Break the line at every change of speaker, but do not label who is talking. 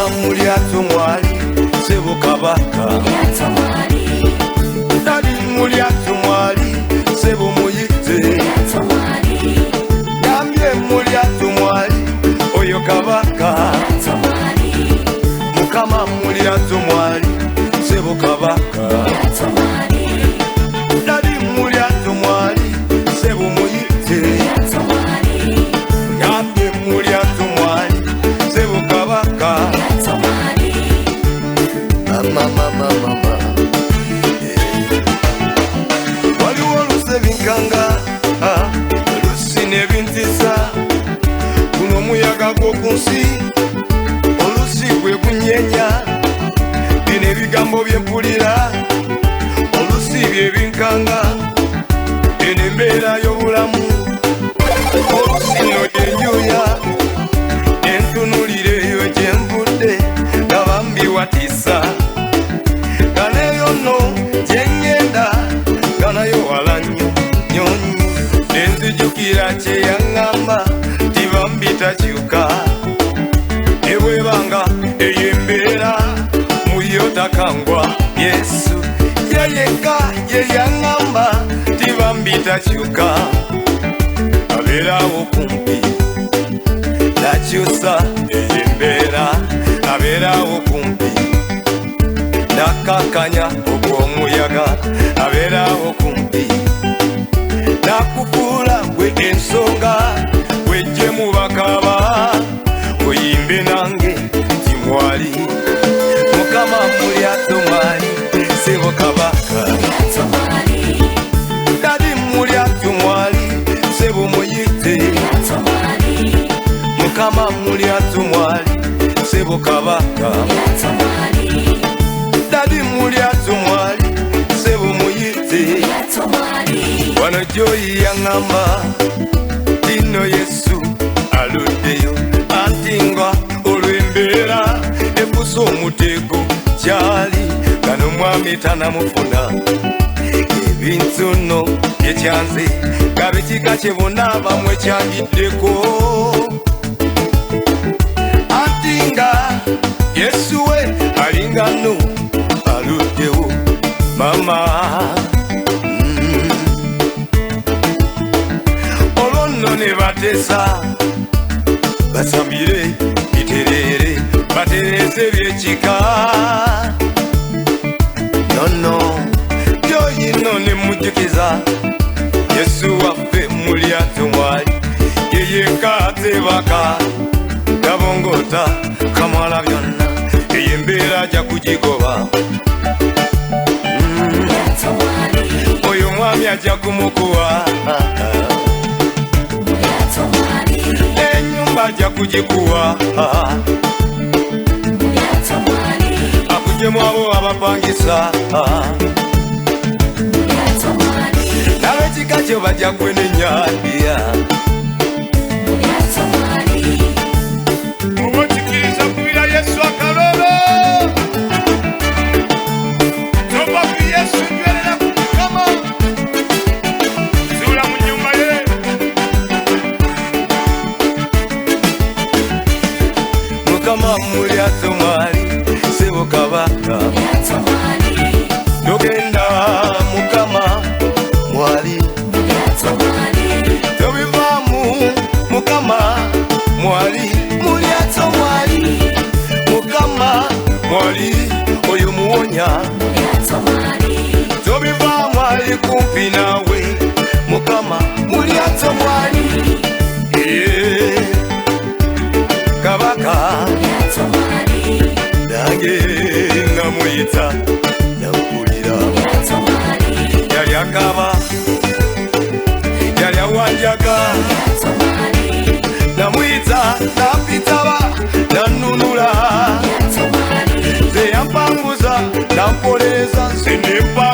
Mukama mulyato mwali sebo kabaka Dadi mulyato mwali sebo muyite Yambye mulyato mwali oyo kabaka Mukama mulyato mwali sebo kabaka Dadi mulyato mwali sebo muyite Yambye mulyato mwali sebo kabaka Mama Waliwo lusebinkanga Lusine bintisa Kuno muyaga gwokunsi Olusi gwe kunyenya Bino ebigambo byempulira Olusi byebinkanga Eno embeera y'obulamu Olusi no yenjuya Entunulire eyo gyenvudde Gabambi watisa Ganeyo no jengenda Ganayo wala nyonyi Nenzijukira kye yaŋŋamba Tibambi takyuka Ebwebanga eyembeera Muyo takangwa Yesu Yeyeka ye yaŋŋamba Tibambi takyuka Abeerawo kumpi Nakyusa eyembeera Abeerawo kumpi Nakakanya ogw'omuyaga Abeerawo kumpi Nakukula gwe ensonga Wejje mu bakaba Oyimbe nange nti mwali Mukama mulyato mwali sebo kabaka Dadi mulyato mwali sebo muyite Mukama mulyato mwali sebo kabaka Dadi mulyato mwali sebo muyite Wano joyi yaŋŋamba Dino Yesu aluddeyo Antingwa olw'embeera Efusa omutego kyali Kano mwami tanamufuna Ebintu nno byekyanze Kabikika kye bonna bamwe kyandiddeko Antinga Yesu we alinga nno aluddewo Mama Olonno ne batesa Basambire biterere Baterese byekika Nono Yoyino ne mujjukiza Yesu waffe mulyato mwali Yeyeka atebaka Gabongota kamala byonna Eyembeera ajja kugigoba Oyo mwami ajja kumukuwa Enyumba ajja kugikuwa Akuggyemu abo abapangisa N'ab'ekika kyo bajja kwenenyandiya Omutikiriza kubira Yesu akalolo Toba ku Yesu njwerera ku Mukama Zuula mu nnyumba ye Mukama mulyato mwali sebo kabaka Togenda Mukama mwali Tobivaamu Mukama mwali mulyato mwali Mukama mwali oyo muwonya Tobivaamu ali kumpi nawe Mukama mulyato mwali Kabaka Nange namuyita Nampulira Yali akaba Yali awanjaga Namuyita nampitaba Nanunula Ze yampanguza Nampolereza Nze nempa